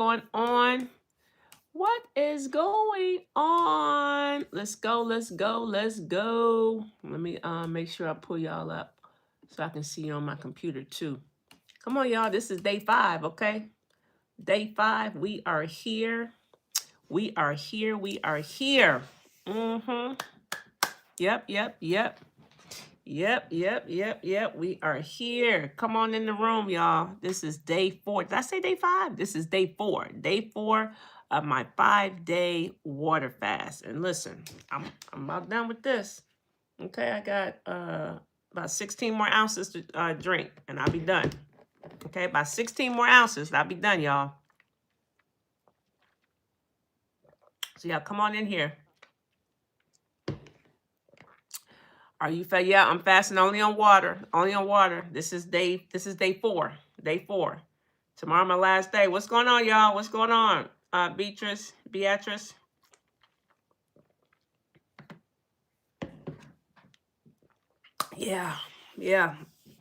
going on? What is going on? Let's go, let's go, let's go. Let me make sure I pull y'all up so I can see you on my computer too. Come on, y'all. This is day 5, okay? Day 5. We are here. We are here. We are here. Mm-hmm. Yep. Yep. We are here. Come on in the room, y'all. This is day 4. Did I say day 5? This is day 4. Day 4 of my 5-day water fast. And listen, I'm about done with this. Okay, I got about 16 more ounces to drink, and I'll be done. Okay, about 16 more ounces, I'll be done, y'all. So y'all come on in here. Are you fed? Yeah, I'm fasting only on water. Only on water. This is day 4. Day 4. Tomorrow my last day. What's going on, y'all? What's going on? Beatrice. Yeah.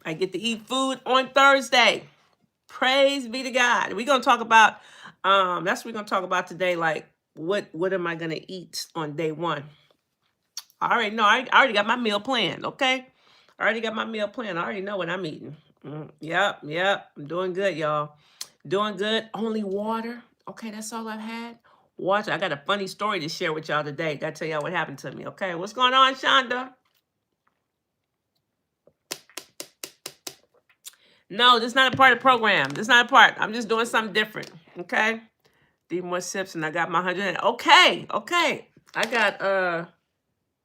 I get to eat food on Thursday. Praise be to God. We're gonna talk about that's what we're gonna talk about today. Like what am I gonna eat on day 1? I already know. I already got my meal planned, okay? I already got my meal planned. I already know what I'm eating. Yep. I'm doing good, y'all. Doing good. Only water. Okay, that's all I've had. Water. I got a funny story to share with y'all today. Gotta tell y'all what happened to me, okay? What's going on, Shonda? No, this is not a part of the program. This is not a part. I'm just doing something different, okay? 3 more sips and I got my 100. Okay. I got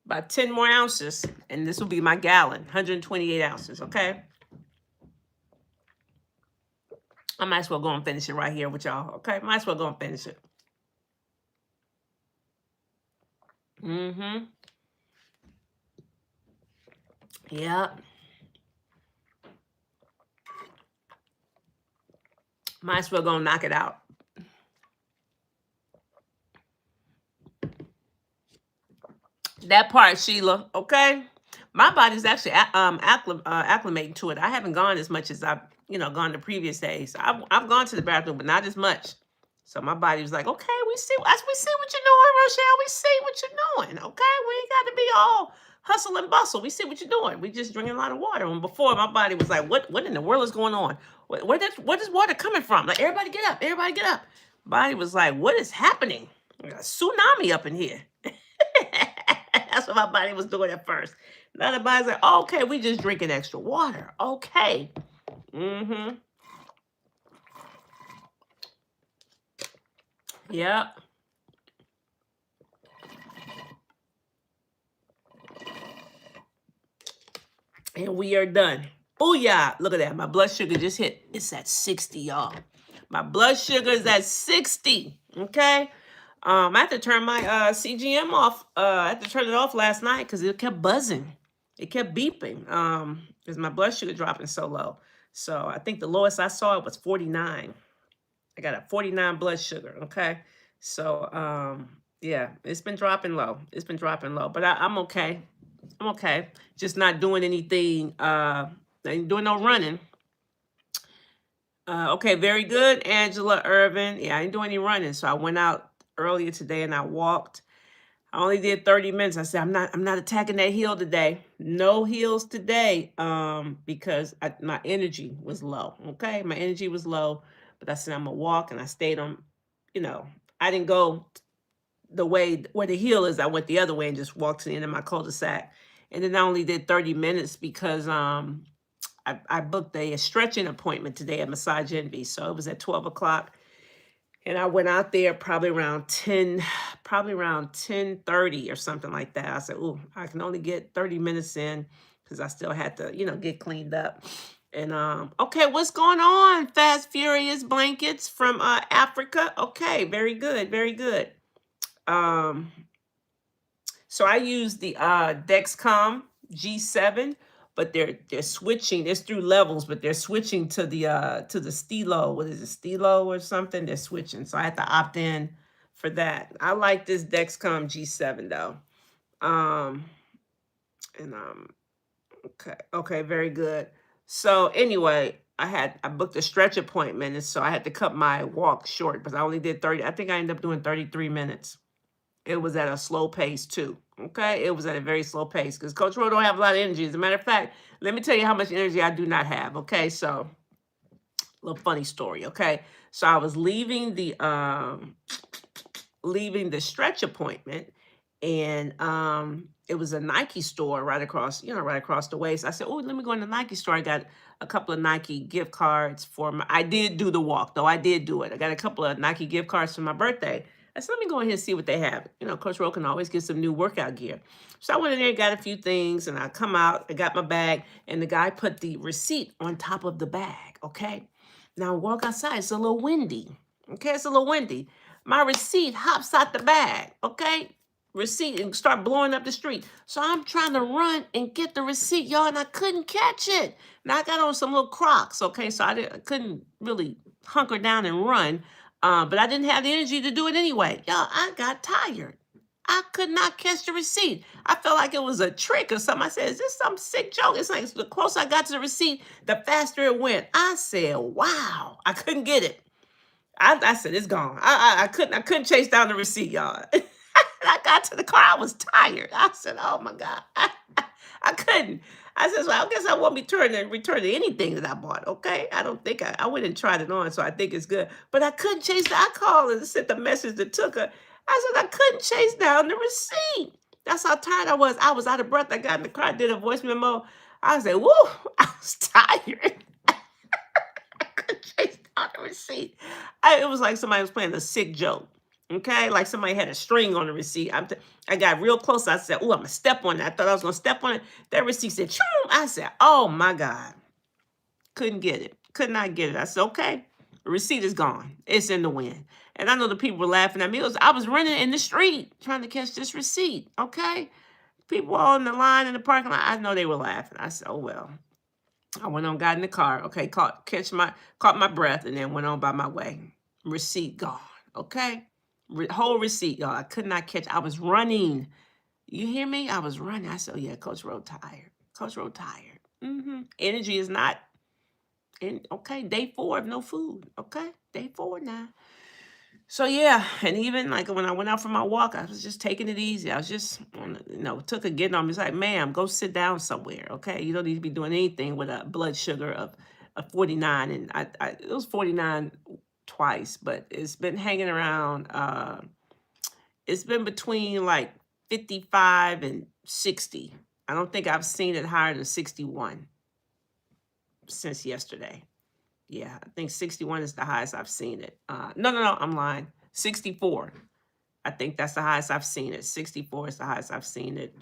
about 10 more ounces, and this will be my gallon, 128 ounces, okay? I might as well go and finish it right here with y'all, okay? Might as well go and finish it. Yep. Might as well go and knock it out. That part, Sheila, okay? My body's actually acclimating to it. I haven't gone as much as I've, gone the previous days. I've gone to the bathroom, but not as much. So my body was like, okay, we see what you're doing, Rochelle. We see what you're doing, okay? We ain't got to be all hustle and bustle. We see what you're doing. We just drinking a lot of water. And before, my body was like, what in the world is going on? Where is water coming from? Like, everybody get up. Everybody get up. Body was like, what is happening? Like a tsunami up in here. That's what my body was doing at first. Now the body's like, oh, okay, we just drinking extra water. Okay. Yep. And we are done. Oh yeah, look at that. My blood sugar just hit. It's at 60, y'all. My blood sugar is at 60. Okay. I had to turn my CGM off. I had to turn it off last night because it kept buzzing. It kept beeping. Because my blood sugar dropping so low. So I think the lowest I saw it was 49. I got a 49 blood sugar. Okay. So yeah, it's been dropping low. But I'm okay. I'm okay. Just not doing anything. I ain't doing no running. Okay, very good, Angela Irvin. Yeah, I ain't doing any running. So I went out earlier today and I walked. I only did 30 minutes. I said, I'm not attacking that hill today. No hills today. Because my energy was low. Okay. My energy was low. But I said I'm gonna walk, and I stayed on, I didn't go the way where the hill is. I went the other way and just walked to the end of my cul-de-sac. And then I only did 30 minutes because I booked a stretching appointment today at Massage Envy. So it was at 12 o'clock. And I went out there probably around 10:30 or something like that. I said, oh, I can only get 30 minutes in because I still had to, get cleaned up. And okay, what's going on? Fast Furious Blankets from Africa. Okay, very good. So I use the Dexcom G7, but they're switching. It's through levels, but they're switching to the Stilo. What is it, Stilo or something? They're switching, so I had to opt in for that. I like this Dexcom G7 though. Okay, very good. So anyway, I booked a stretch appointment, and so I had to cut my walk short because I only did 30. I think I ended up doing 33 minutes. It was at a slow pace too. Okay, it was at a very slow pace because Coach Rowe don't have a lot of energy. As a matter of fact, let me tell you how much energy I do not have. Okay, so little funny story. Okay, so I was leaving the stretch appointment, and it was a Nike store right across, right across the way. So I said, oh, let me go in the Nike store. I got a couple of Nike gift cards for my, I did do the walk though. I did do it. I got a couple of Nike gift cards for my birthday. I said, let me go in here and see what they have. Coach Rowe can always get some new workout gear. So I went in there, got a few things, and I come out, I got my bag, and the guy put the receipt on top of the bag. Okay. Now I walk outside, it's a little windy. Okay, it's a little windy. My receipt hops out the bag, okay? Receipt, and start blowing up the street. So I'm trying to run and get the receipt, y'all, and I couldn't catch it. Now I got on some little Crocs, okay? So I couldn't really hunker down and run, but I didn't have the energy to do it anyway. Y'all, I got tired. I could not catch the receipt. I felt like it was a trick or something. I said, is this some sick joke? It's like the closer I got to the receipt, the faster it went. I said, wow, I couldn't get it. I said, it's gone. I couldn't chase down the receipt, y'all. I got to the car, I was tired. I said, oh my God. I couldn't. I said, well, I guess I won't be returning anything that I bought, okay? I don't think I went and tried it on, so I think it's good. But I couldn't chase I called and sent the message that took her. I said, I couldn't chase down the receipt. That's how tired I was. I was out of breath. I got in the car, did a voice memo. I said, woo, I was tired. I couldn't chase down the receipt. It was like somebody was playing a sick joke. Okay, like somebody had a string on the receipt. I got real close. I said, "Oh, I'm gonna step on it." I thought I was gonna step on it. That receipt said, "Choom." I said, "Oh my God, couldn't get it. Could not get it." I said, "Okay, the receipt is gone. It's in the wind." And I know the people were laughing at me. I was running in the street trying to catch this receipt. Okay, people all in the line in the parking lot. I know they were laughing. I said, "Oh well." I went on, got in the car. Okay, caught my breath, and then went on by my way. Receipt gone. Okay. Whole receipt, y'all. I could not catch. I was running. You hear me? I was running. I said, oh, yeah, Coach Rowe tired. Coach Rowe tired. Energy is not in. Okay, day 4 of no food. Okay, day 4 now. So, yeah, and even like when I went out for my walk, I was just taking it easy. I was just, took a getting on me. It's like, ma'am, go sit down somewhere, okay? You don't need to be doing anything with a blood sugar of 49. And it was 49 twice, but it's been hanging around. It's been between like 55 and 60. I don't think I've seen it higher than 61 since yesterday. Yeah, I think 61 is the highest I've seen it. No, I'm lying. 64. I think that's the highest I've seen it. 64 is the highest I've seen it.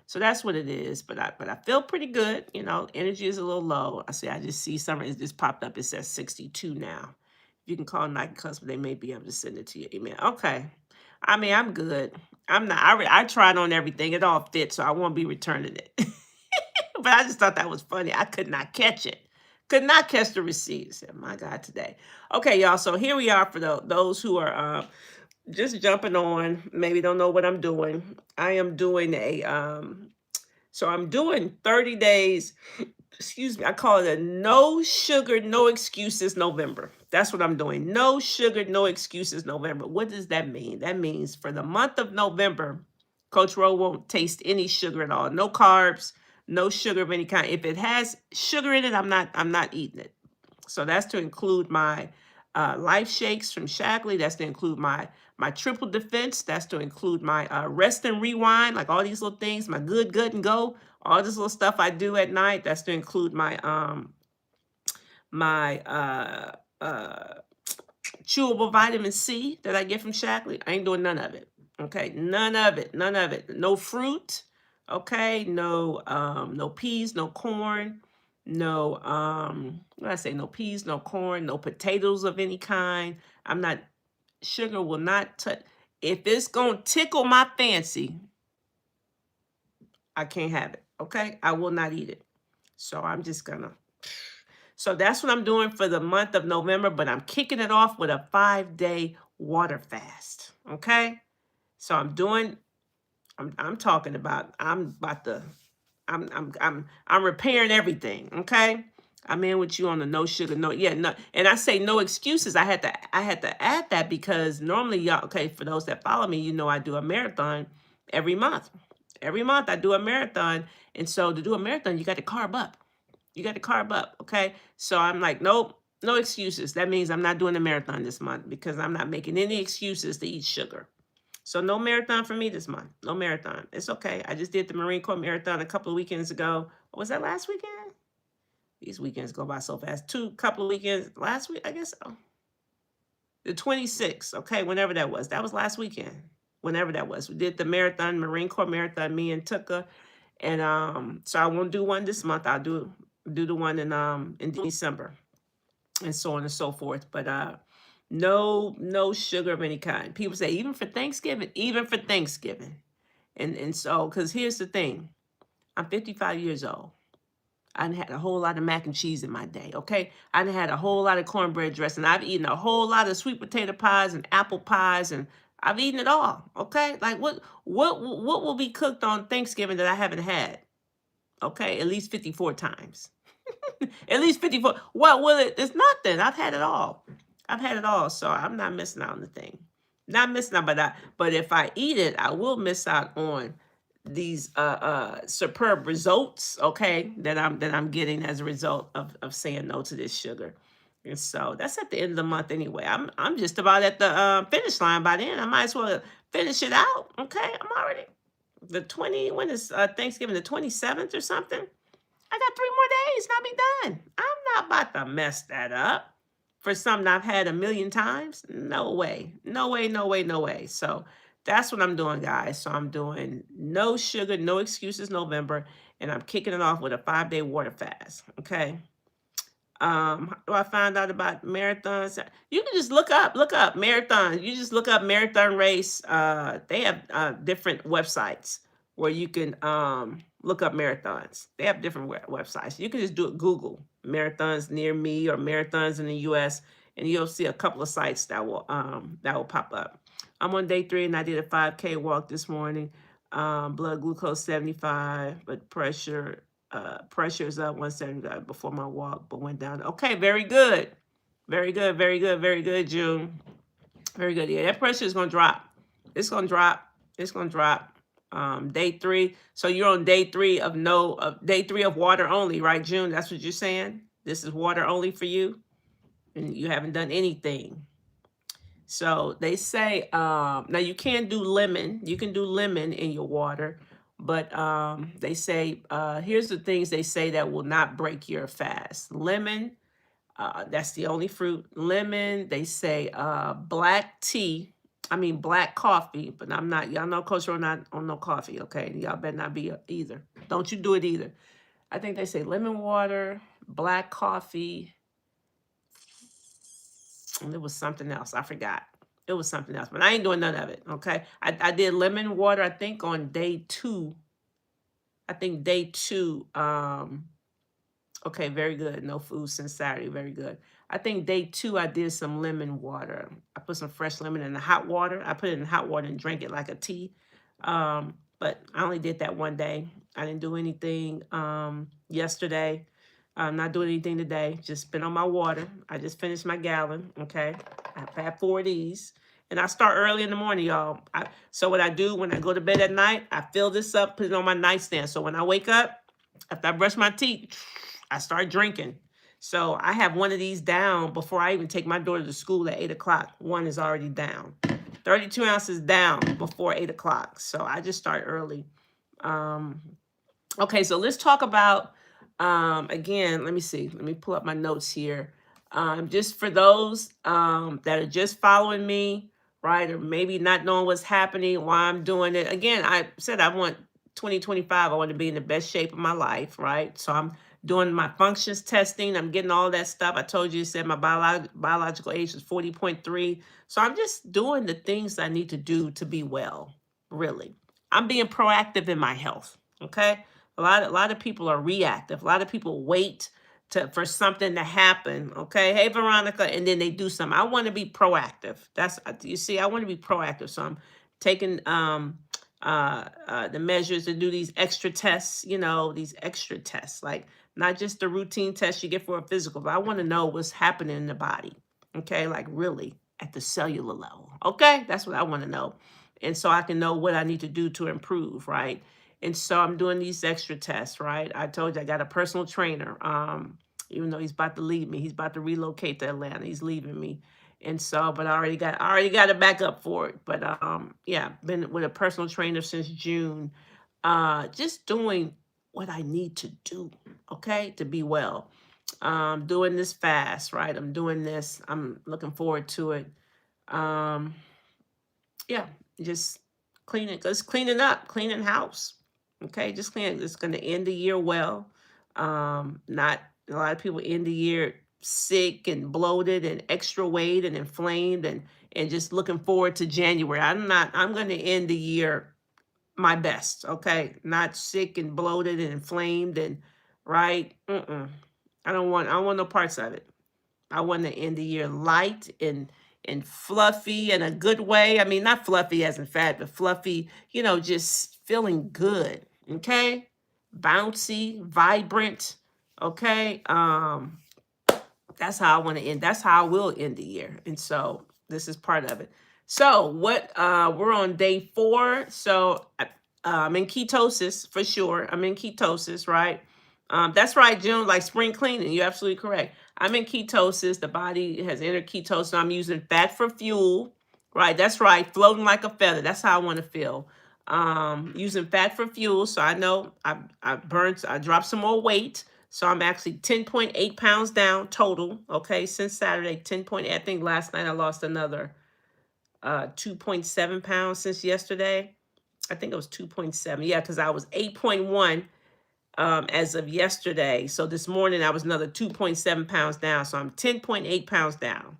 So that's what it is. But I feel pretty good. Energy is a little low. I just see something. It just popped up. It says 62 now. If you can call Nike customer, they may be able to send it to your email. Okay. I mean, I'm good. I'm not. I tried on everything. It all fits, so I won't be returning it. But I just thought that was funny. I could not catch it. Could not catch the receipt. I said, my God, today. Okay, y'all. So here we are for those who are just jumping on, maybe don't know what I'm doing. I am doing I'm doing 30 days. Excuse me. I call it a no sugar, no excuses November. That's what I'm doing. No sugar, no excuses November. What does that mean? That means for the month of November, Coach Rowe won't taste any sugar at all. No carbs, no sugar of any kind. If it has sugar in it, I'm not eating it. So that's to include my life shakes from Shackley. That's to include my triple defense. That's to include my rest and rewind, like all these little things, my good and go, all this little stuff I do at night. That's to include my chewable vitamin C that I get from Shackley. I ain't doing none of it. Okay, none of it. No fruit. Okay, no peas, no corn, no what did I say? No peas, no corn, no potatoes of any kind. Sugar will not touch. If it's gonna tickle my fancy, I can't have it. Okay, I will not eat it. So I'm just gonna. So that's what I'm doing for the month of November, but I'm kicking it off with a 5-day water fast. Okay, so I'm repairing everything. Okay. I'm in with you on the no sugar, no, yeah, no. And I say no excuses. I had to add that because normally y'all, okay, for those that follow me, I do a marathon every month. Every month I do a marathon. And so to do a marathon, you got to carb up. You got to carb up. Okay. So I'm like, nope, no excuses. That means I'm not doing a marathon this month because I'm not making any excuses to eat sugar. So no marathon for me this month. No marathon. It's okay. I just did the Marine Corps marathon a couple of weekends ago. Was that last weekend? These weekends go by so fast. Couple of weekends last week, I guess. So. The 26th, okay, whenever that was. That was last weekend. Whenever that was. We did the marathon, Marine Corps marathon, me and Tuka. And so I won't do one this month. I'll do the one in December and so on and so forth. But no sugar of any kind. People say even for Thanksgiving, And so, because here's the thing, I'm 55 years old. I done had a whole lot of mac and cheese in my day, okay? I done had a whole lot of cornbread dressing. I've eaten a whole lot of sweet potato pies and apple pies, and I've eaten it all, okay? Like what will be cooked on Thanksgiving that I haven't had? Okay, at least 54 times. At least 54. What will it? It's nothing. I've had it all. I've had it all, so I'm not missing out on the thing. Not missing out, but if I eat it, I will miss out on these superb results, okay, that I'm getting as a result of saying no to this sugar. And so that's at the end of the month anyway. I'm just about at the finish line by then. I might as well finish it out. Okay, I'm already the 20. When is Thanksgiving? The 27th or something? I got 3 more days and I'll be done. I'm not about to mess that up for something I've had a million times. No way. No way, no way, no way. So that's what I'm doing, guys. So I'm doing no sugar, no excuses November, and I'm kicking it off with a 5-day water fast. Okay. How do I find out about marathons? You can just look up marathon. You just look up marathon race. They have different websites where you can look up marathons. They have different websites. You can just do it. Google marathons near me or marathons in the U.S. and you'll see a couple of sites that will pop up. I'm on day 3 and I did a 5K walk this morning. Blood glucose 75, but pressure is up 175 before my walk, but went down. Okay, very good. Very good, very good, very good, June. Very good. Yeah, that pressure is going to drop. It's going to drop. It's going to drop. Day 3. So you're on day 3 day 3 of water only, right, June? That's what you're saying? This is water only for you? And you haven't done anything. So they say, now you can do lemon. You can do lemon in your water. But they say, here's the things they say that will not break your fast. Lemon, that's the only fruit. Lemon, they say black coffee, but I'm not, y'all know Coach Ro not on no coffee, okay? Y'all better not be either. Don't you do it either. I think they say lemon water, black coffee, and it was something else. I forgot. It was something else, but I ain't doing none of it, okay? I did lemon water, I think, on day 2. I think day 2, okay, very good. No food since Saturday, very good. I think day 2, I did some lemon water. I put some fresh lemon in the hot water. I put it in hot water and drank it like a tea. But I only did that one day. I didn't do anything yesterday. I'm not doing anything today. Just been on my water. I just finished my gallon, okay? I've had 4 of these. And I start early in the morning, y'all. So what I do when I go to bed at night, I fill this up, put it on my nightstand. So when I wake up, after I brush my teeth, I start drinking. So I have one of these down before I even take my daughter to school at 8 o'clock. One is already down. 32 ounces down before 8 o'clock. So I just start early. Okay, so let's talk about, again, let me see. Let me pull up my notes here. Just for those that are just following me, right, or maybe not knowing what's happening, why I'm doing it. Again, I said I want 2025, I want to be in the best shape of my life, right? So I'm doing my functions testing. I'm getting all that stuff. I told you, said my biological age is 40.3. So I'm just doing the things I need to do to be well, really. I'm being proactive in my health, okay? A lot of people are reactive. A lot of people wait for something to happen, okay? Hey, Veronica, and then they do something. I want to be proactive. You see, I want to be proactive. So I'm taking the measures to do these extra tests, these extra tests, like not just the routine test you get for a physical, but I want to know what's happening in the body. Okay, like really at the cellular level. Okay, that's what I want to know. And so I can know what I need to do to improve, right? And so I'm doing these extra tests, right? I told you I got a personal trainer. Even though he's about to leave me, he's about to relocate to Atlanta. He's leaving me. And so, but I already got a backup for it. But yeah, been with a personal trainer since June. Just doing what I need to do, okay, to be well. Doing this fast, right? I'm doing this. I'm looking forward to it. Um, yeah, just cleaning up, cleaning house. Okay, just cleaning. It's going to end the year well. Not a lot of people end the year sick and bloated and extra weight and inflamed and just looking forward to January. I'm not. I'm going to end the year my best. Okay, not sick and bloated and inflamed and right. I don't want no parts of it. I want to end the year light and fluffy in a good way. I mean, not fluffy as in fat, but fluffy, just feeling good. Okay? Bouncy, vibrant. Okay? That's how I want to end. That's how I will end the year. And so this is part of it. So what we're on day 4. So I'm in ketosis for sure. I'm in ketosis, right? That's right, June, like spring cleaning. You're absolutely correct. I'm in ketosis. The body has entered ketosis. I'm using fat for fuel. Right, that's right. Floating like a feather. That's how I want to feel. Using fat for fuel. So I know I dropped some more weight. So I'm actually 10.8 pounds down total. Okay, since Saturday, 10.8. I think last night I lost another 2.7 pounds since yesterday. I think it was 2.7. Yeah, because I was 8.1 as of yesterday. So this morning I was another 2.7 pounds down. So I'm 10.8 pounds down.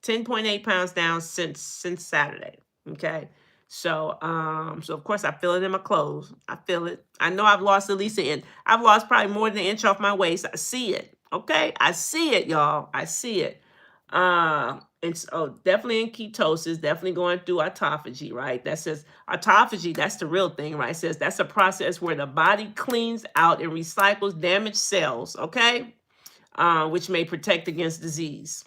10.8 pounds down since Saturday. Okay. So of course I feel it in my clothes. I feel it. I know I've lost at least an inch. I've lost probably more than an inch off my waist. I see it. Okay. I see it, y'all. I see it. And so definitely in ketosis, definitely going through autophagy, right? That says autophagy, that's the real thing, right? It says that's a process where the body cleans out and recycles damaged cells, okay? Which may protect against disease.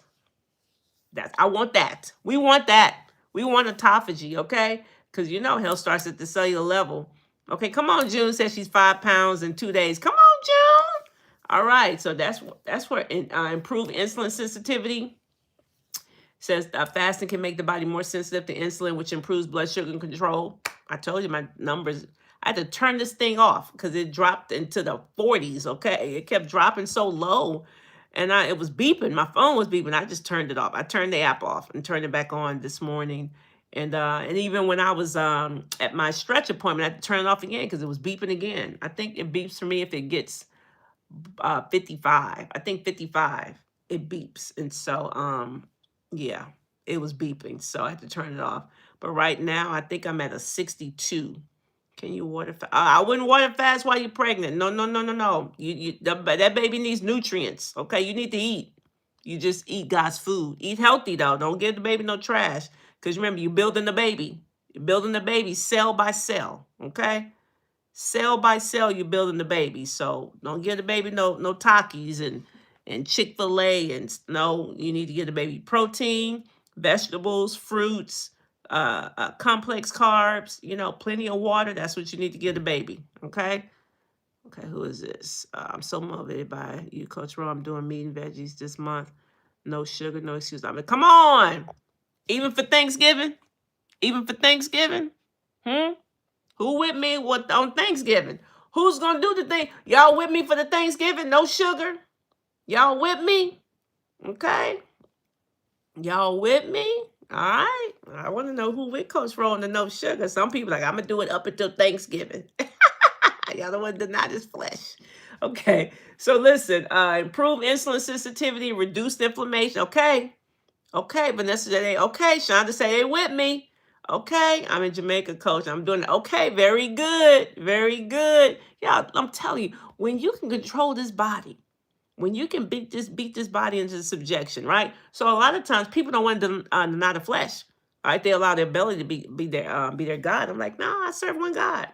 I want that. We want that. We want autophagy, okay? Because health starts at the cellular level. Okay, come on, June says she's 5 pounds in 2 days. Come on, June. All right, so that's where improved insulin sensitivity says fasting can make the body more sensitive to insulin, which improves blood sugar control. I told you my numbers. I had to turn this thing off because it dropped into the 40s. Okay, it kept dropping so low, and it was beeping. My phone was beeping. I just turned it off. I turned the app off and turned it back on this morning. And even when I was at my stretch appointment, I had to turn it off again because it was beeping again. I think it beeps for me if it gets 55. I think 55 it beeps, and so yeah, it was beeping, so I had to turn it off. But right now, I think I'm at a 62. Can you water fast? I wouldn't water fast while you're pregnant. No, no, no, no, no. That baby needs nutrients. Okay, you need to eat. You just eat God's food. Eat healthy though. Don't give the baby no trash. Because remember, you're building the baby. You're building the baby cell by cell. Okay, cell by cell, you're building the baby. So don't give the baby no Takis and Chick-fil-A, and no, you need to give the baby protein, vegetables, fruits, complex carbs, plenty of water. That's what you need to give the baby. Okay. Okay, who is this? I'm so motivated by you, Coach Ro. I'm doing meat and veggies this month. No sugar, no excuse. I mean, come on. Even for Thanksgiving? Even for Thanksgiving? Who with me on Thanksgiving? Who's gonna do the thing? Y'all with me for the Thanksgiving? No sugar? Y'all with me? Okay. Y'all with me? All right. I want to know who with Coach Ro on the no sugar. Some people like, I'm gonna do it up until Thanksgiving. Y'all don't want to deny this flesh. Okay. So listen, improve insulin sensitivity, reduce inflammation. Okay. Okay, Vanessa said, okay. Shonda say they with me. Okay, I'm in Jamaica, Coach. I'm doing it. Okay, very good. Very good. Yeah, I'm telling you, when you can control this body, when you can beat this body into subjection, right? So a lot of times people don't want to deny the flesh. Right? They allow their belly to be their God. I'm like, no, I serve one God.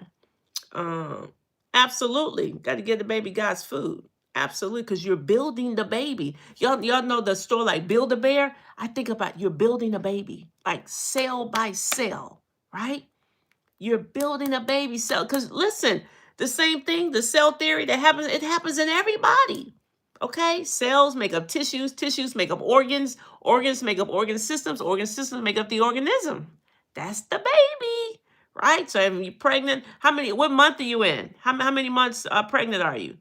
Absolutely. Got to give the baby God's food. Absolutely, because you're building the baby. Y'all know the store like Build a Bear. I think about you're building a baby, like cell by cell, right? You're building a baby cell. Because listen, the same thing, the cell theory that happens, it happens in everybody. Okay? Cells make up tissues, tissues make up organs, organs make up organ systems make up the organism. That's the baby. Right? So if you're pregnant, what month are you in? How many months pregnant are you?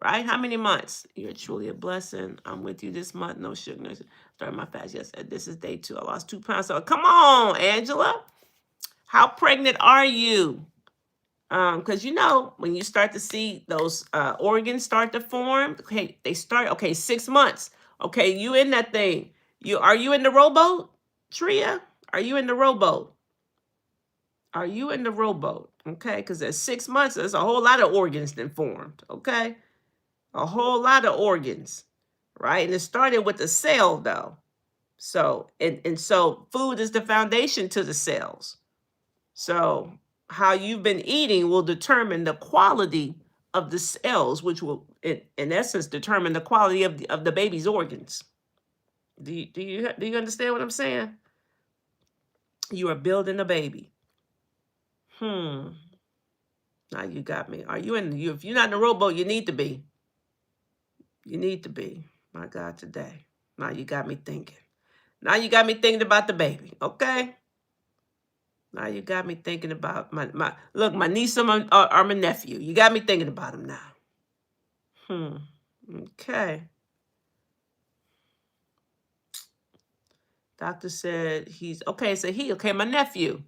Right? How many months? You're truly a blessing. I'm with you this month. No sugar. Started my fast yesterday. This is day 2. I lost 2 pounds. So come on, Angela. How pregnant are you? Because when you start to see those organs start to form, okay, they start. Okay, 6 months. Okay, you in that thing? Are you in the rowboat, Tria? Are you in the rowboat? Are you in the rowboat? Okay, because at 6 months, there's a whole lot of organs that formed. Okay, a whole lot of organs, right? And it started with the cell, though. So so food is the foundation to the cells. So how you've been eating will determine the quality of the cells, which will, in essence, determine the quality of the baby's organs. Do you understand what I'm saying? You are building a baby. Now you got me. Are you in? If you're not in the rowboat, you need to be. You need to be. My God, today. Now you got me thinking. Now you got me thinking about the baby. Okay. Now you got me thinking about my niece or my nephew. You got me thinking about him now. Okay. Doctor said he's okay. So my nephew.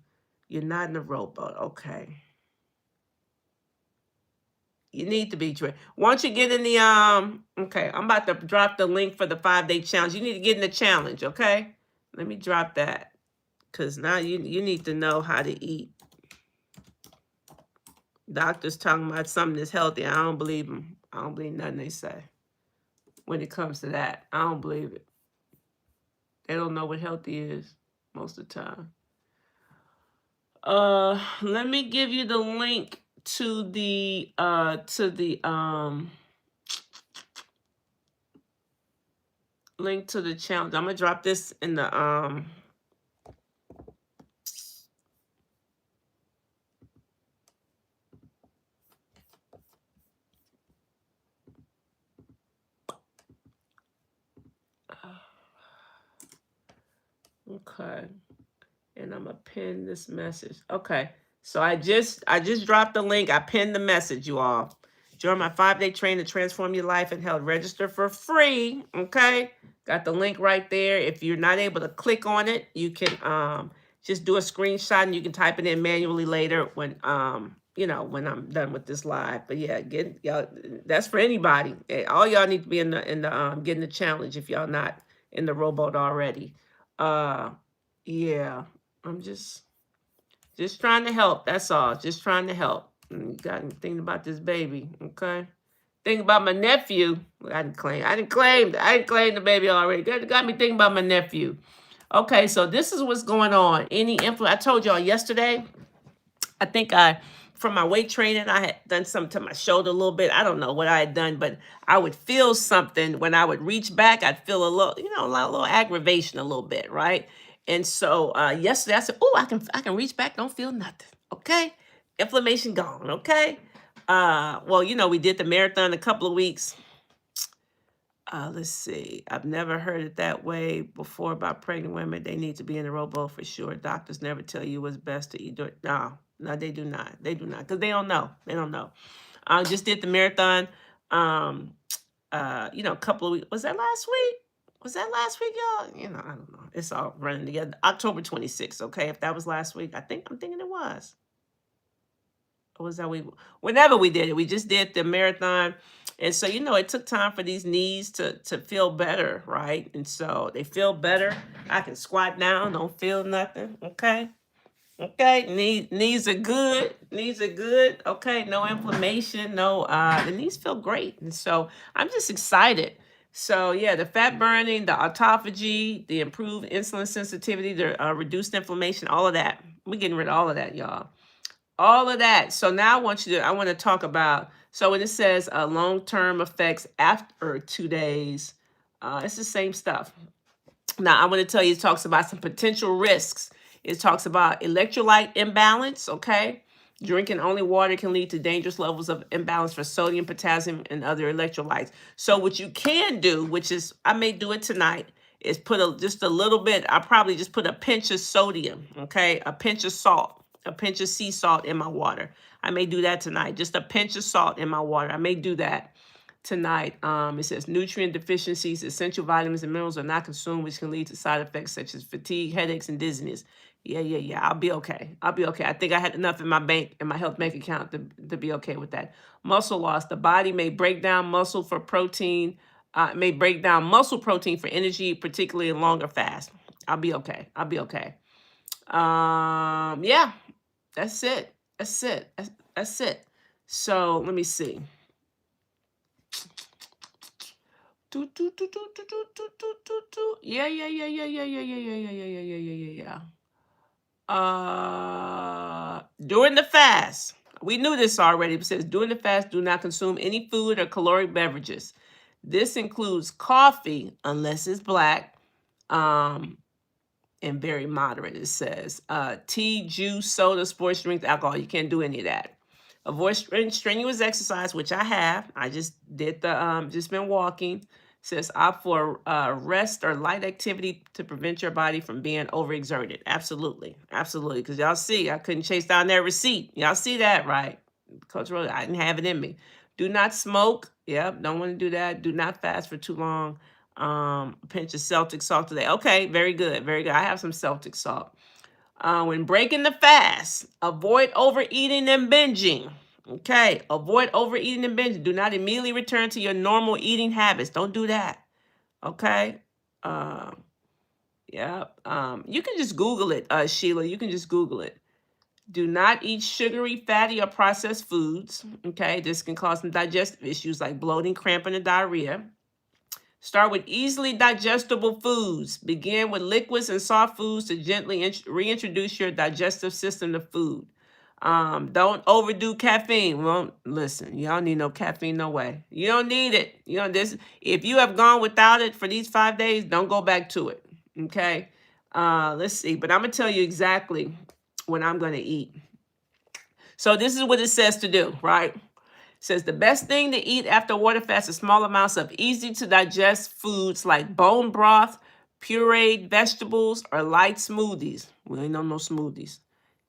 You're not in the rowboat. Okay. You need to be trained. Once you get in the okay, I'm about to drop the link for the 5-day challenge. You need to get in the challenge, okay? Let me drop that. Cause now you need to know how to eat. Doctors talking about something that's healthy. I don't believe them. I don't believe nothing they say. When it comes to that, I don't believe it. They don't know what healthy is most of the time. Let me give you the link to the link to the challenge. I'm gonna drop this in the okay. And I'm gonna pin this message. Okay. So I just dropped the link. I pinned the message, you all. Join my 5-day training to transform your life and health. Register for free. Okay. Got the link right there. If you're not able to click on it, you can just do a screenshot and you can type it in manually later when when I'm done with this live. But yeah, get y'all, that's for anybody. All y'all need to be in the getting the challenge if y'all not in the rowboat already. Yeah. I'm just trying to help. That's all. Just trying to help. You got me thinking about this baby, okay? Thinking about my nephew. I didn't claim the baby already. Got me thinking about my nephew. Okay, so this is what's going on. I told y'all yesterday. I think from my weight training, I had done something to my shoulder a little bit. I don't know what I had done, but I would feel something when I would reach back. I'd feel a little, a little aggravation, a little bit, right? And so yesterday I said, "Oh, I can reach back, don't feel nothing." Okay, inflammation gone. Okay. Well, we did the marathon a couple of weeks. Let's see. I've never heard it that way before about pregnant women. They need to be in the rowboat for sure. Doctors never tell you what's best to eat. No, they do not. They do not, because they don't know. They don't know. I just did the marathon. A couple of weeks. Was that last week? Was that last week, y'all? I don't know. It's all running together. October 26th. Okay, if that was last week, I'm thinking it was. Or was that week? Whenever we did it, we just did the marathon. And so, it took time for these knees to feel better, right? And so they feel better. I can squat down, don't feel nothing, okay? Okay, knees are good. Knees are good. Okay, no inflammation, no, the knees feel great. And so I'm just excited. So yeah, the fat burning, the autophagy, the improved insulin sensitivity, the reduced inflammation, all of that. We're getting rid of all of that, y'all. all of that. So now I want to talk about, so when it says long-term effects after 2 days, it's the same stuff. Now, I want to tell you, it talks about some potential risks. It talks about electrolyte imbalance, okay? Drinking only water can lead to dangerous levels of imbalance for sodium, potassium, and other electrolytes. So what you can do, which is, I may do it tonight, is put just a little bit, I probably just put a pinch of sodium, okay? A pinch of salt, a pinch of sea salt in my water. I may do that tonight, just a pinch of salt in my water. I may do that tonight. It says nutrient deficiencies, essential vitamins and minerals are not consumed, which can lead to side effects such as fatigue, headaches, and dizziness. Yeah. I'll be okay. I think I had enough in my health bank account to be okay with that. Muscle loss. The body may break down muscle for protein, may break down muscle protein for energy, particularly in longer fasts. I'll be okay. Yeah, that's it. That's it. So let me see. Yeah. During the fast, we knew this already. It says during the fast, do not consume any food or caloric beverages. This includes coffee, unless it's black, and very moderate. It says tea, juice, soda, sports drinks, alcohol. You can't do any of that. Avoid strenuous exercise, which I have. I just did just been walking. Says opt for rest or light activity to prevent your body from being overexerted. Absolutely. Because y'all see, I couldn't chase down that receipt. Y'all see that, right? Coach Rose, I didn't have it in me. Do not smoke. Yep, don't want to do that. Do not fast for too long. A pinch of Celtic salt today. Okay, very good. I have some Celtic salt. When breaking the fast, avoid overeating and binging. Okay, avoid overeating and binging. Do not immediately return to your normal eating habits. Don't do that. Okay. Yeah. You can just Google it, Sheila. You can just Google it. Do not eat sugary, fatty, or processed foods. Okay, this can cause some digestive issues like bloating, cramping, and diarrhea. Start with easily digestible foods. Begin with liquids and soft foods to gently reintroduce your digestive system to food. Don't overdo caffeine. Well, listen, you don't need no caffeine, no way. You don't need it. If you have gone without it for these 5 days, don't go back to it. Okay. Let's see. But I'm gonna tell you exactly what I'm gonna eat. So this is what it says to do, right? Says the best thing to eat after water fast is small amounts of easy to digest foods like bone broth, pureed vegetables, or light smoothies. We ain't know no smoothies.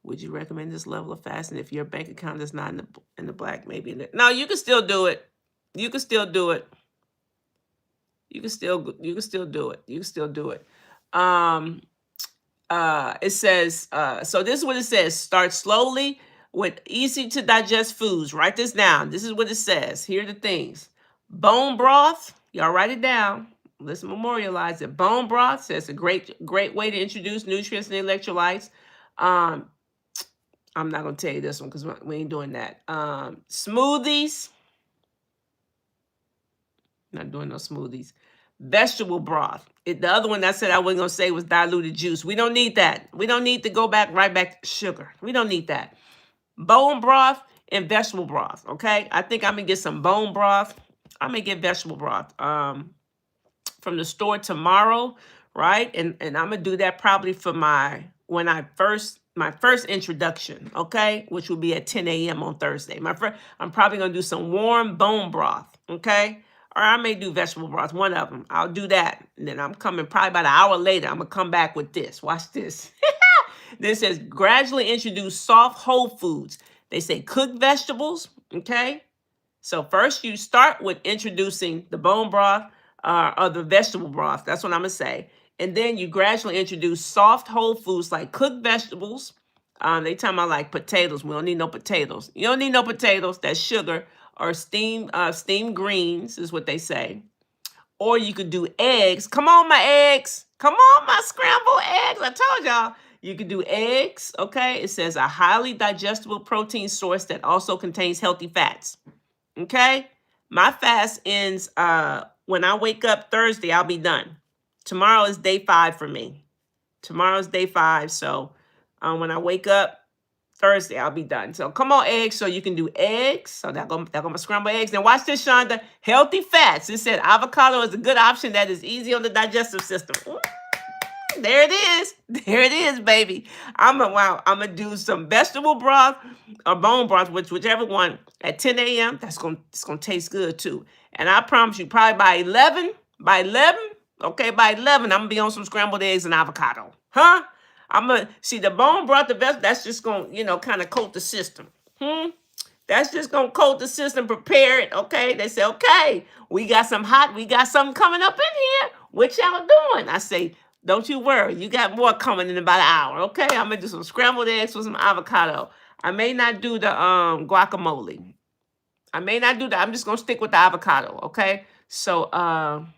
Would you recommend this level of fasting if your bank account is not in the black? Maybe in the, no, you can still do it. You can still do it. It says, so this is what it says. Start slowly with easy to digest foods. Write this down. This is what it says. Here are the things. Bone broth. Y'all write it down. Let's memorialize it. Bone broth says a great way to introduce nutrients and electrolytes. I'm not going to tell you this one because we ain't doing that. Smoothies. Not doing no smoothies. Vegetable broth. The other one I said I wasn't going to say was diluted juice. We don't need that. We don't need to go right back to sugar. We don't need that. Bone broth and vegetable broth, okay? I think I'm going to get some bone broth. I'm going to get vegetable broth from the store tomorrow, right? And I'm going to do that probably for my first introduction, okay? Which will be at 10 a.m. on Thursday. I'm probably going to do some warm bone broth, okay? Or I may do vegetable broth, one of them. I'll do that. And then I'm coming probably about an hour later. I'm going to come back with this. Watch this. This says gradually introduce soft whole foods. They say cooked vegetables, okay? So first you start with introducing the bone broth or the vegetable broth. That's what I'm going to say. And then you gradually introduce soft whole foods like cooked vegetables. They talking about like potatoes. We don't need no potatoes. You don't need no potatoes. That's sugar. Or steamed greens is what they say. Or you could do eggs. Come on, my eggs. Come on, my scrambled eggs. I told y'all. You could do eggs, okay? It says a highly digestible protein source that also contains healthy fats, okay? My fast ends when I wake up Thursday, I'll be done. Tomorrow is day 5 for me. Tomorrow's day 5, so when I wake up Thursday, I'll be done. So come on, eggs. So you can do eggs. So they're gonna scramble eggs. Then watch this, Shonda. Healthy fats. It said avocado is a good option that is easy on the digestive system. Ooh, there it is. There it is, baby. I'm gonna do some vegetable broth or bone broth, whichever one at 10 a.m. It's gonna taste good too. And I promise you, probably by 11, okay, by 11, I'm gonna be on some scrambled eggs and avocado. Huh? I'm gonna see the bone broth, the vegetables, that's just gonna, kind of coat the system. That's just gonna coat the system, prepare it. Okay. They say, okay, we got something coming up in here. What y'all doing? I say, don't you worry, you got more coming in about an hour. Okay. I'm gonna do some scrambled eggs with some avocado. I may not do the guacamole. I may not do that. I'm just gonna stick with the avocado. Okay. So I'm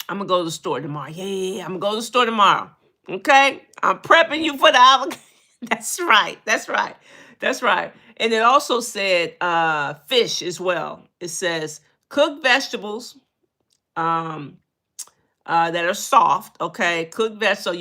gonna go to the store tomorrow. Yeah. I'm gonna go to the store tomorrow. Okay. I'm prepping you for the avocado. That's right. That's right. That's right. And it also said fish as well. It says cooked vegetables um, that are soft. Okay, cooked vegetables. So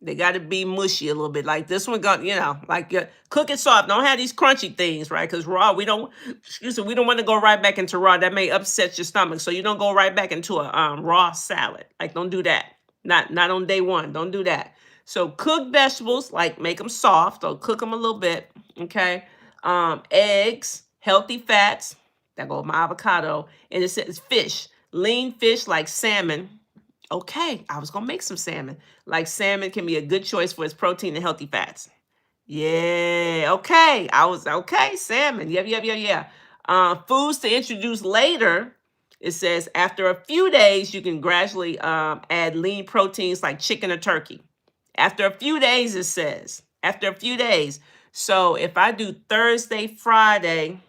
they gotta be mushy a little bit. Like this one got, like cook it soft. Don't have these crunchy things, right? Because raw, we don't want to go right back into raw. That may upset your stomach. So you don't go right back into a raw salad. Like don't do that. Not on day one. Don't do that. So cooked vegetables, like make them soft or cook them a little bit. Okay. Eggs, healthy fats. That go with my avocado. And it says fish, lean fish like salmon. Okay, I was gonna make some salmon. Like salmon can be a good choice for its protein and healthy fats. Yeah, okay. I was okay. Salmon. Yep, yep, yep, yeah. Foods to introduce later. It says after a few days, you can gradually add lean proteins like chicken or turkey. After a few days, it says. After a few days. So if I do Thursday, Friday,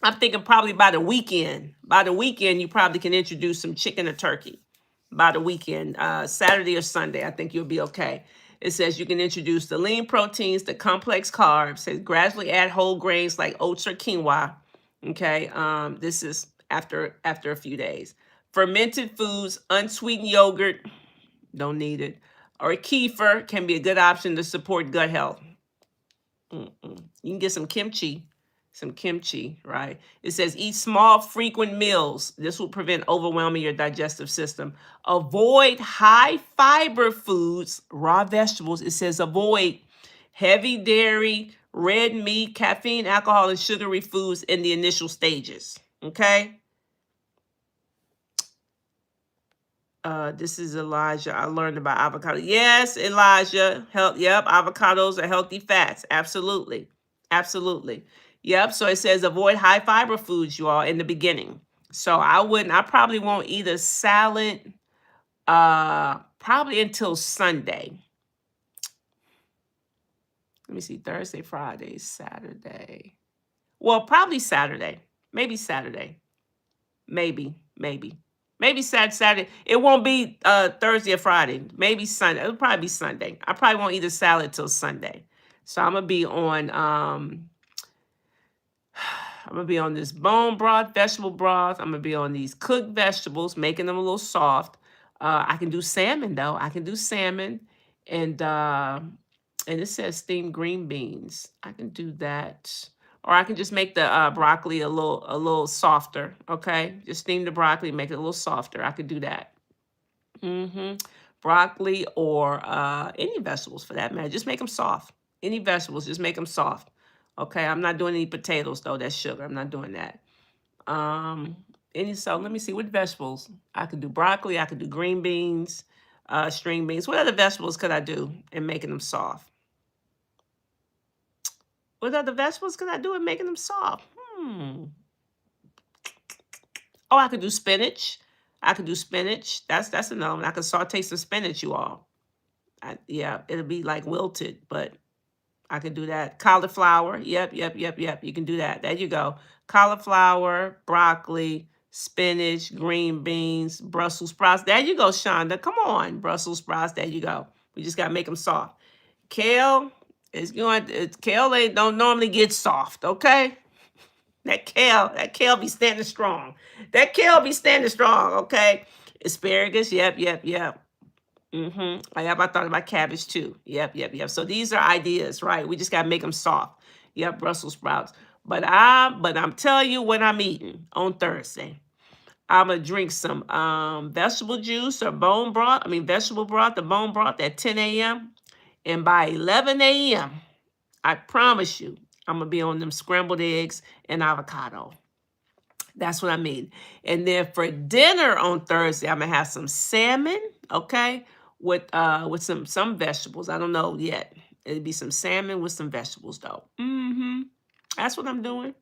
I'm thinking probably by the weekend. By the weekend, you probably can introduce some chicken or turkey. By the weekend, Saturday or Sunday, I think you'll be okay. It says you can introduce the lean proteins, the complex carbs. It says gradually add whole grains like oats or quinoa. Okay, this is after a few days. Fermented foods, unsweetened yogurt, don't need it. Or kefir can be a good option to support gut health. You can get some kimchi, right? It says eat small, frequent meals. This will prevent overwhelming your digestive system. Avoid high fiber foods, raw vegetables. It says avoid heavy dairy, red meat, caffeine, alcohol, and sugary foods in the initial stages. Okay. This is Elijah. I learned about avocado. Yes, Elijah. Yep, avocados are healthy fats. Absolutely. Absolutely. Yep. So it says avoid high fiber foods, you all, in the beginning. So I probably won't eat a salad probably until Sunday. Let me see, Thursday, Friday, Saturday. Well, probably Saturday. Maybe Saturday. Maybe. Maybe Saturday. It won't be Thursday or Friday. Maybe Sunday. It'll probably be Sunday. I probably won't eat a salad till Sunday. So I'm gonna be on this bone broth, vegetable broth. I'm gonna be on these cooked vegetables, making them a little soft. I can do salmon though. I can do salmon, and it says steamed green beans. I can do that. Or I can just make the broccoli a little softer, okay? Just steam the broccoli, make it a little softer. I could do that. Broccoli or any vegetables for that matter. Just make them soft. Any vegetables, just make them soft. Okay, I'm not doing any potatoes though. That's sugar. I'm not doing that. So let me see what vegetables. I could do broccoli. I could do green beans, string beans. What other vegetables could I do in making them soft? What other vegetables could I do in making them soft? Oh, I could do spinach. That's another one. I could saute some spinach, you all. Yeah, it'll be like wilted, but I could do that. Cauliflower. Yep. You can do that. There you go. Cauliflower, broccoli, spinach, green beans, Brussels sprouts. There you go, Shonda. Come on, Brussels sprouts. There you go. We just got to make them soft. Kale. Kale don't normally get soft, okay? That kale be standing strong. Okay? Asparagus, yep. Yep, I thought about cabbage too. Yep. So these are ideas, right? We just gotta make them soft. Yep, Brussels sprouts. But I'm telling you what I'm eating on Thursday. I'm gonna drink some vegetable juice or bone broth. I mean vegetable broth, the bone broth at 10 a.m. And by 11 a.m., I promise you, I'm gonna be on them scrambled eggs and avocado. That's what I mean. And then for dinner on Thursday, I'm gonna have some salmon, okay, with some vegetables. I don't know yet. It'd be some salmon with some vegetables though. That's what I'm doing.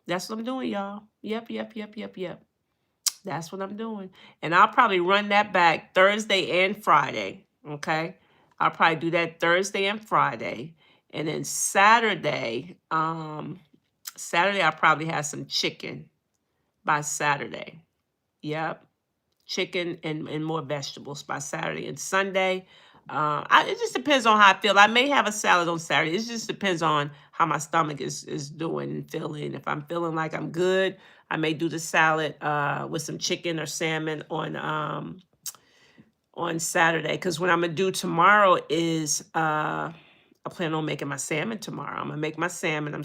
That's what I'm doing, y'all. Yep. That's what I'm doing. And I'll probably run that back Thursday and Friday. Okay. I'll probably do that Thursday and Friday. And then Saturday I'll probably have some chicken by Saturday. Yep. Chicken and more vegetables by Saturday. And Sunday, it just depends on how I feel. I may have a salad on Saturday. It just depends on how my stomach is doing and feeling. If I'm feeling like I'm good, I may do the salad with some chicken or salmon on Saturday. Because what I'm gonna do tomorrow is I plan on making my salmon tomorrow. I'm gonna make my salmon. I'm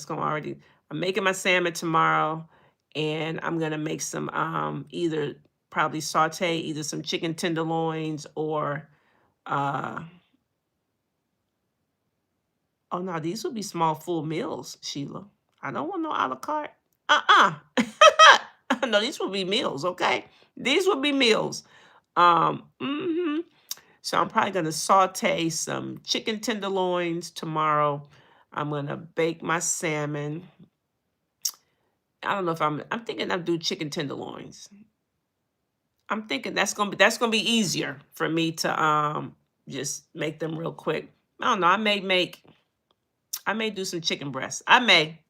making my salmon tomorrow, and I'm gonna make some either probably saute either some chicken tenderloins or uh oh no, these would be small full meals, Sheila. I don't want no a la carte. Uh-uh. No, these would be meals, okay? These would be meals. So I'm probably gonna saute some chicken tenderloins tomorrow. I'm gonna bake my salmon. I don't know if I'm thinking I'll do chicken tenderloins. I'm thinking that's gonna be easier for me to just make them real quick. I don't know. I may do some chicken breasts.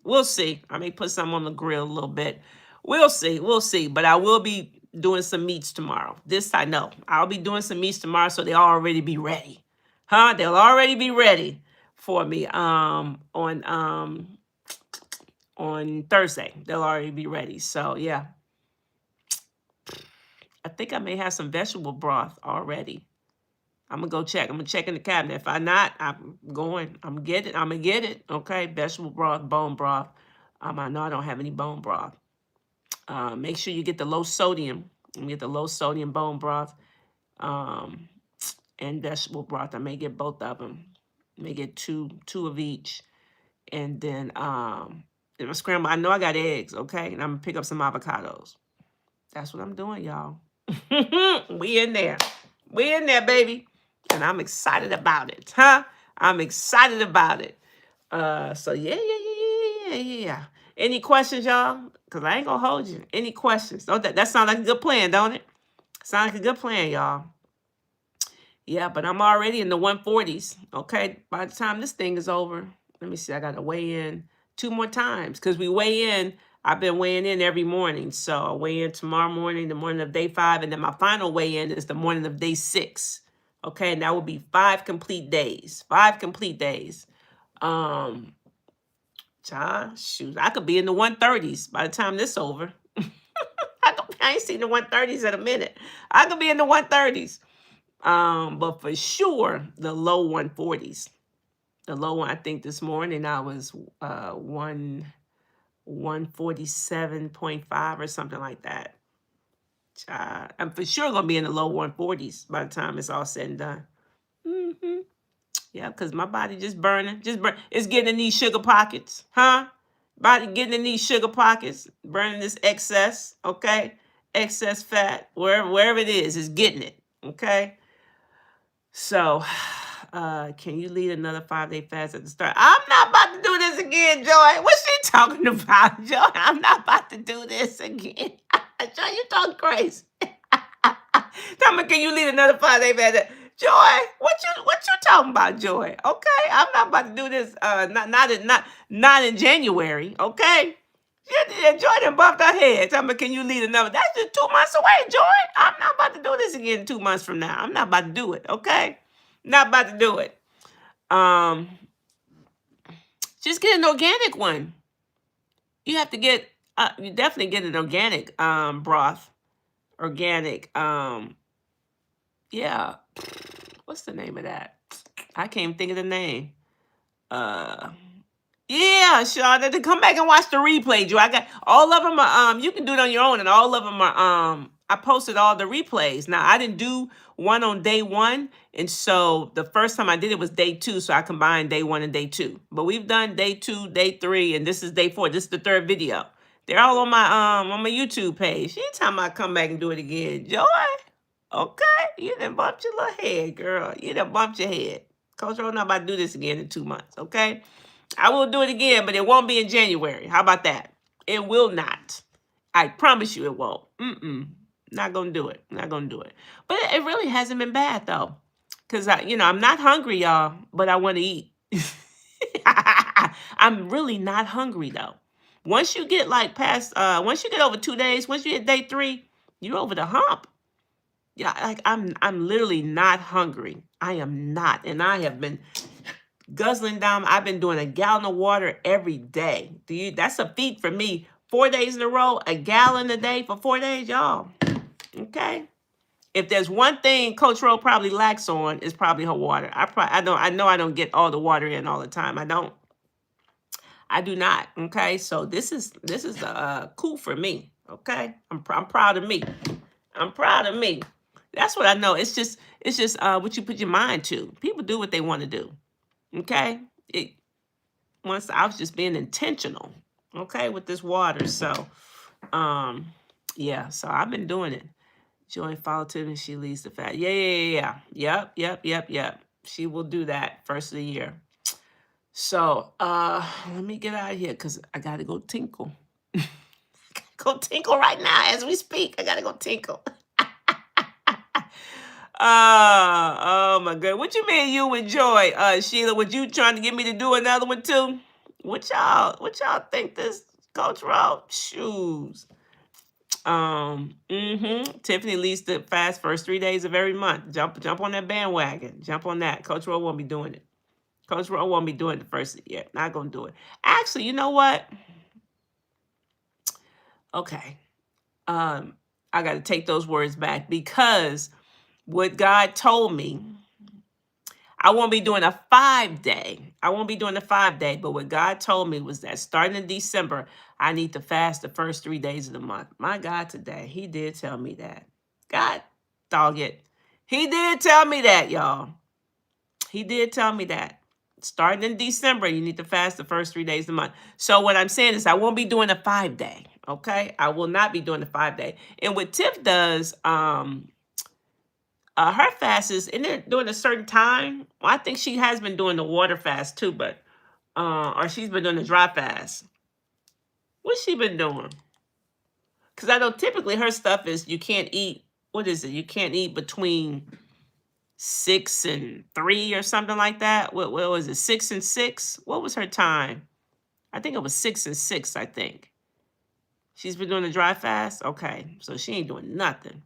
We'll see. I may put some on the grill a little bit. We'll see. But I will be doing some meats tomorrow. This I know. I'll be doing some meats tomorrow, so they'll already be ready. Huh? They'll already be ready for me. On Thursday. They'll already be ready. So yeah. I think I may have some vegetable broth already. I'm gonna go check. I'm gonna check in the cabinet. If I not, I'm going. I'm gonna get it. Okay, vegetable broth, bone broth. I know I don't have any bone broth. Make sure you get the low sodium. You get the low sodium bone broth and vegetable broth. I may get both of them. May get two of each, and then scramble. I know I got eggs. Okay, and I'm gonna pick up some avocados. That's what I'm doing, y'all. We in there. We in there, baby. And I'm excited about it, huh? I'm excited about it. So yeah. Any questions, y'all? Because I ain't gonna hold you. Any questions? Don't that sound like a good plan, don't it? Sound like a good plan, y'all. Yeah, but I'm already in the 140s. Okay. By the time this thing is over, let me see. I gotta weigh in 2 more times. Because we weigh in. I've been weighing in every morning. So I weigh in tomorrow morning, the morning of day 5, and then my final weigh-in is the morning of day 6. Okay, and that will be 5 complete days. 5 complete days. Shoot, I could be in the 130s by the time this over. I ain't seen the 130s in a minute. I could be in the 130s. But for sure, the low 140s. The low one, I think this morning I was 147.5 or something like that. I'm for sure gonna be in the low 140s by the time it's all said and done. Yeah, because my body just burning. It's getting in these sugar pockets, huh? Body getting in these sugar pockets, burning this excess, okay? Excess fat, wherever it is, it's getting it, okay? So, can you lead another 5-day fast at the start? I'm not about to do this again, Joy. What's she talking about, Joy? I'm not about to do this again. Joy, you talking crazy. Tell me, can you lead another 5-day fast? Joy, what you talking about, Joy? Okay, I'm not about to do this. Not in January. Okay. Joy done bumped her head. Tell me, can you lead another? That's just 2 months away, Joy. I'm not about to do this again 2 months from now. I'm not about to do it. Okay, not about to do it. Just get an organic one. You have to get. You definitely get an organic broth. Organic. Yeah. What's the name of that? I can't even think of the name. Uh, yeah, Sean, to come back and watch the replay, Joe. I got all of them are you can do it on your own, and all of them are I posted all the replays. Now I didn't do one on day one, and so the first time I did it was day two, so I combined day one and day two. But we've done day two, day three, and this is day four. This is the third video. They're all on my YouTube page. Anytime I come back and do it again, Joy. Okay, you done bumped your little head, girl. You done bumped your head. Coach Roll not about to do this again in 2 months, okay? I will do it again, but it won't be in January. How about that? It will not. I promise you it won't. Not gonna do it. Not gonna do it. But it really hasn't been bad though. Cause I'm not hungry, y'all, but I want to eat. I'm really not hungry though. Once you get once you get over 2 days, once you hit day 3, you're over the hump. Yeah, like I'm literally not hungry. I am not. And I have been guzzling down. I've been doing a gallon of water every day. That's a feat for me. 4 days in a row, a gallon a day for 4 days, y'all. Okay. If there's one thing Coach Ro probably lacks on, it's probably her water. I know I don't get all the water in all the time. I don't. I do not. Okay. So this is cool for me. Okay. I'm proud of me. I'm proud of me. That's what I know. It's just what you put your mind to. People do what they want to do. Okay. Once I was just being intentional, okay, with this water. So, yeah. So I've been doing it. Joy follow Tim and she leads the fat. Yeah. Yep. She will do that first of the year. So, let me get out of here because I gotta go tinkle. Go tinkle right now as we speak. I gotta go tinkle. Oh my God. What you mean you enjoy, Sheila? Was you trying to get me to do another one too? What y'all think this Coach Rob? Shoes. Tiffany leads the fast first 3 days of every month. Jump on that bandwagon. Jump on that. Coach Rob won't be doing it. Coach Rob won't be doing it the first year. Not gonna do it. Actually, you know what? Okay. I gotta take those words back because what God told me, I won't be doing a 5-day. I won't be doing a 5-day, but what God told me was that starting in December, I need to fast the first 3 days of the month. My God, today, he did tell me that. God, dog it. He did tell me that, y'all. He did tell me that. Starting in December, you need to fast the first 3 days of the month. So what I'm saying is I won't be doing a 5-day, okay? I will not be doing a 5-day. And what Tiff does, her fast is in there during a certain time. Well, I think she has been doing the water fast too, but or she's been doing the dry fast. What's she been doing? Because I know typically her stuff is you can't eat. What is it? You can't eat between 6 and 3 or something like that. What was it? 6 and 6? What was her time? I think it was 6 and 6. I think she's been doing the dry fast. Okay, so she ain't doing nothing.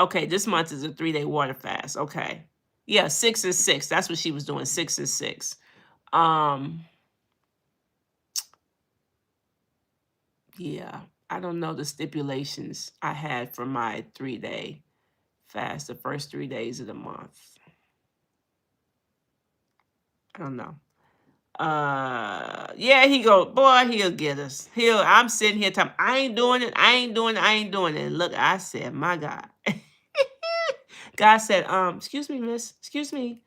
Okay, this month is a 3-day water fast. Okay. Yeah, 6 and 6. That's what she was doing, 6 and 6. Yeah, I don't know the stipulations I had for my 3-day fast, the first 3 days of the month. I don't know. Yeah, he'll get us. I'm sitting here telling I ain't doing it. And look, I said, my God. God said, excuse me, miss, excuse me.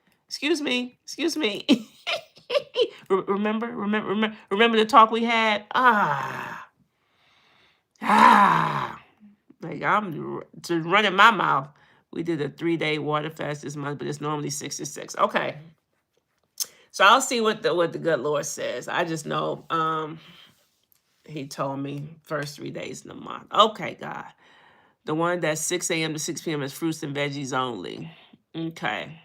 Remember the talk we had? Like I'm just running my mouth. We did a 3-day water fast this month, but it's normally 6 and 6. Okay. So I'll see what the good Lord says. I just know he told me first 3 days in the month. Okay, God. The one that's 6 a.m. to 6 p.m. is fruits and veggies only. Okay.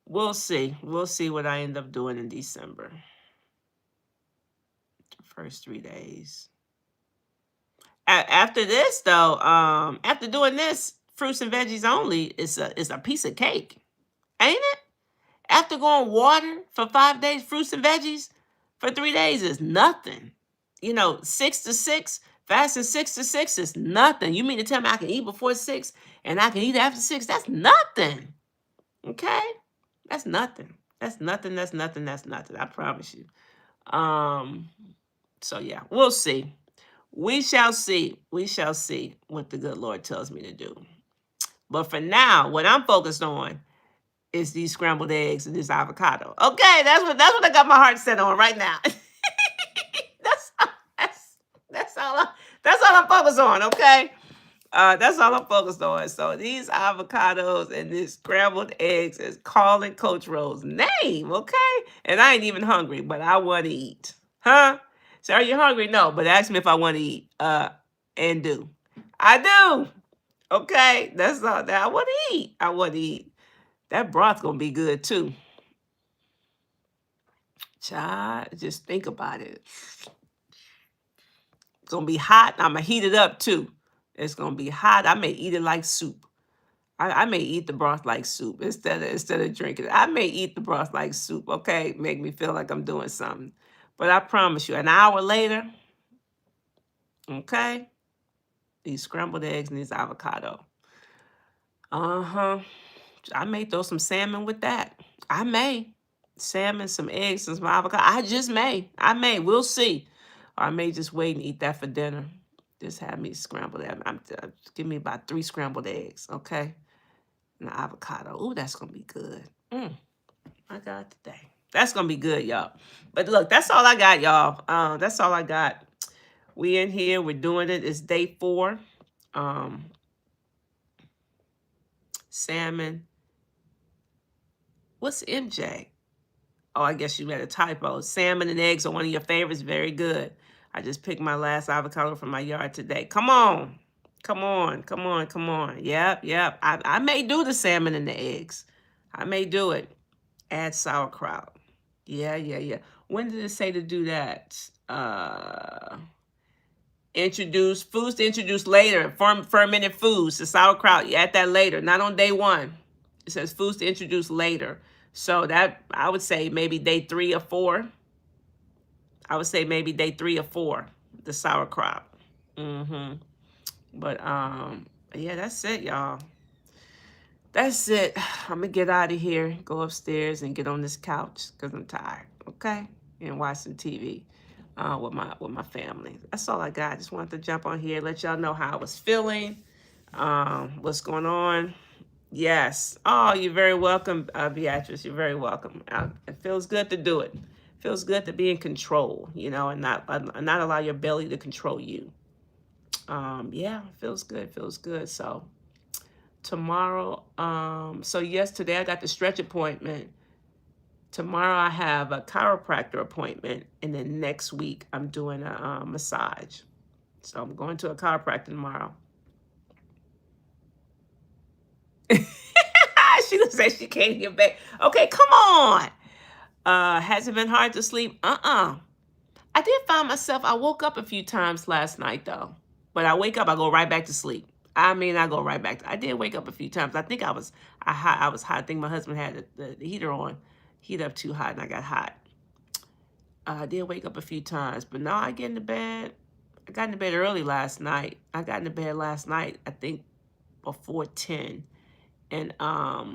We'll see. We'll see what I end up doing in December. The first 3 days. After this, though, after doing this, fruits and veggies only is a piece of cake. Ain't it? After going water for 5 days, fruits and veggies for 3 days is nothing. 6 to 6, fasting 6 to 6 is nothing. You mean to tell me I can eat before 6 and I can eat after 6. That's nothing. Okay? That's nothing. That's nothing. That's nothing. That's nothing. I promise you. So yeah, we'll see. We shall see. We shall see what the good Lord tells me to do. But for now, what I'm focused on is these scrambled eggs and this avocado. Okay, that's what I got my heart set on right now. that's that's that's all that's all I'm focused on. Okay, that's all I'm focused on. So these avocados and these scrambled eggs is calling Coach Rose's name. Okay, and I ain't even hungry, but I want to eat. Huh? So are you hungry? No, but ask me if I want to eat. And do. I do. Okay, that's all that I want to eat. I want to eat. That broth gonna be good too. Child, just think about it. It's gonna be hot. I'm gonna heat it up too. It's gonna be hot. I may eat it like soup. I may eat the broth like soup instead of drinking it. I may eat the broth like soup. Okay, make me feel like I'm doing something. But I promise you, an hour later, okay, these scrambled eggs and these avocado. Uh-huh. I may throw some salmon with that. I may. Salmon, some eggs, and some avocado. I just may. I may. We'll see. Or I may just wait and eat that for dinner. Just have me scramble that. Give me about 3 scrambled eggs, okay? And the avocado. Ooh, that's going to be good. My God, today. That's going to be good, y'all. But look, that's all I got, y'all. That's all I got. We in here. We're doing it. It's day 4. Salmon. What's MJ? Oh, I guess you made a typo. Salmon and eggs are one of your favorites. Very good. I just picked my last avocado from my yard today. Come on. Come on. Come on. Come on. Yep. I may do the salmon and the eggs. I may do it. Add sauerkraut. Yeah. When did it say to do that? Introduce foods to introduce later. Fermented foods. The sauerkraut. You add that later. Not on day 1. It says foods to introduce later. So that, I would say maybe day 3 or 4. I would say maybe day 3 or 4, the sauerkraut. But yeah, that's it, y'all. That's it. I'm gonna get out of here, go upstairs and get on this couch because I'm tired. Okay, and watch some TV with my family. That's all I got. I just wanted to jump on here, let y'all know how I was feeling, what's going on. Yes. Oh, you're very welcome, Beatrice. You're very welcome. It feels good to do it. Feels good to be in control, and not allow your belly to control you. Yeah, feels good. Feels good. So tomorrow, so yes, today I got the stretch appointment. Tomorrow I have a chiropractor appointment, and then next week I'm doing a massage. So I'm going to a chiropractor tomorrow. She gonna say she can't get back. Okay, come on. Has it been hard to sleep? I did find myself, I woke up a few times last night though. But I wake up, I go right back to sleep. I go right back. I did wake up a few times. I think I was hot. I think my husband had the heater on. Heat up too hot and I got hot. I did wake up a few times, but now I get into bed. I got into bed early last night. I think before 10. And I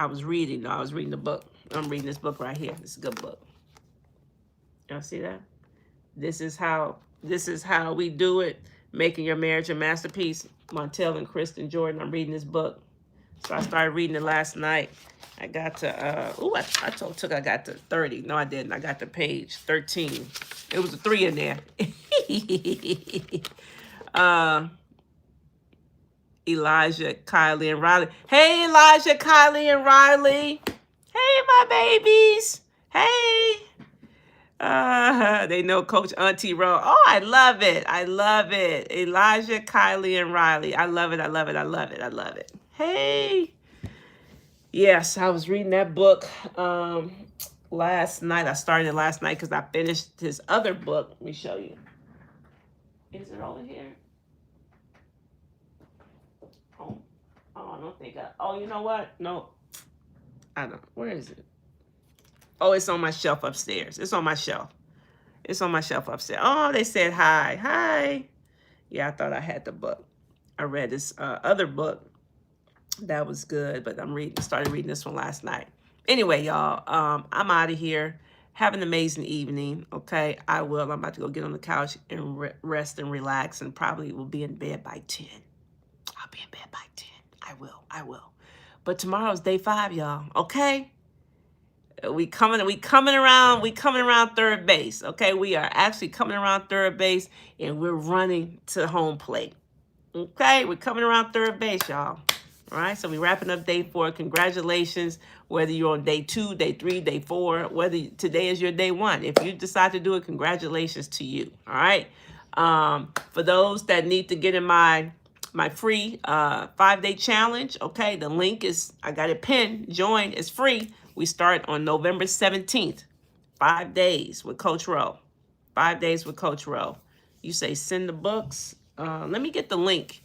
was reading the book. I'm reading this book right here. It's a good book. Y'all see that? This is how we do it. Making Your Marriage a Masterpiece. Montel and Kristen Jordan. I'm reading this book. So I started reading it last night. I got to I got to 30. No, I didn't. I got to page 13. It was a 3 in there. Elijah, Kylie, and Riley. Hey, Elijah, Kylie, and Riley. Hey, my babies. Hey. They know Coach Auntie Ro. Oh, I love it. I love it. Elijah, Kylie, and Riley. I love it. I love it. I love it. I love it. Hey. Yes, I was reading that book last night. I started it last night because I finished his other book. Let me show you. Is it over here? Oh, I don't think oh, you know what? No. I don't. Where is it? Oh, it's on my shelf upstairs. It's on my shelf. It's on my shelf upstairs. Oh, they said hi. Hi. Yeah, I thought I had the book. I read this other book that was good, but started reading this one last night. Anyway, y'all, I'm out of here. Have an amazing evening. Okay, I will. I'm about to go get on the couch and rest and relax, and probably will be in bed by 10. I'll be in bed by 10. I will. But tomorrow's day 5, y'all. Okay. We coming around third base. Okay, we are actually coming around third base, and we're running to home plate. Okay, we're coming around third base, y'all. All right, so we're wrapping up day 4. Congratulations, whether you're on day 2, day 3, day 4, whether today is your day 1. If you decide to do it, congratulations to you. All right. For those that need to get in my free 5-day challenge, okay, the link is, I got it pinned. Join. It's free. We start on November 17th. 5 days with Coach Rowe. 5 days with Coach Rowe. You say send the books. Let me get the link.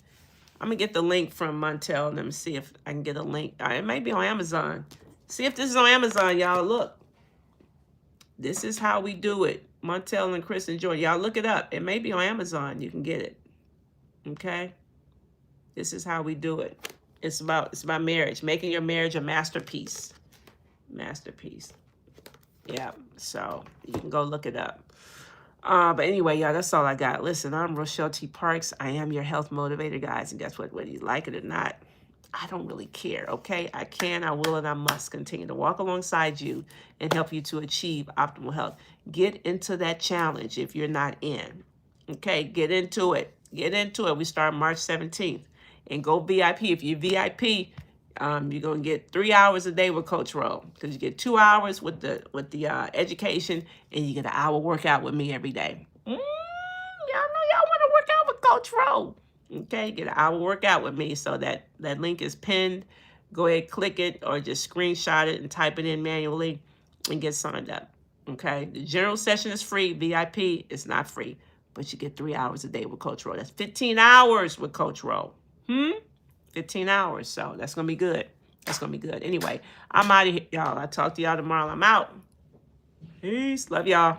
I'm going to get the link from Montel. Let me see if I can get a link. It may be on Amazon. See if this is on Amazon, y'all. Look. This is how we do it. Montel and Chris and Joy. Y'all look it up. It may be on Amazon. You can get it. Okay? This is how we do it. It's about marriage. Making your marriage a masterpiece. Masterpiece. Yeah. So you can go look it up. But anyway, y'all, that's all I got. Listen, I'm Rochelle T. Parks. I am your health motivator, guys. And guess what? Whether you like it or not, I don't really care, okay? I can, I will, and I must continue to walk alongside you and help you to achieve optimal health. Get into that challenge if you're not in. Okay, get into it. Get into it. We start March 17th. And go VIP. If you're VIP, you're going to get 3 hours a day with Coach Rowe, because you get 2 hours with the education, and you get an hour workout with me every day. Y'all know y'all want to work out with Coach Rowe. Okay, get an hour workout with me. So that link is pinned. Go ahead, click it, or just screenshot it and type it in manually and get signed up. Okay, the general session is free. VIP is not free, but you get 3 hours a day with Coach Rowe. That's 15 hours with Coach Rowe. 15 hours. So that's going to be good. That's going to be good. Anyway, I'm out of here, y'all. I'll talk to y'all tomorrow. I'm out. Peace. Love y'all.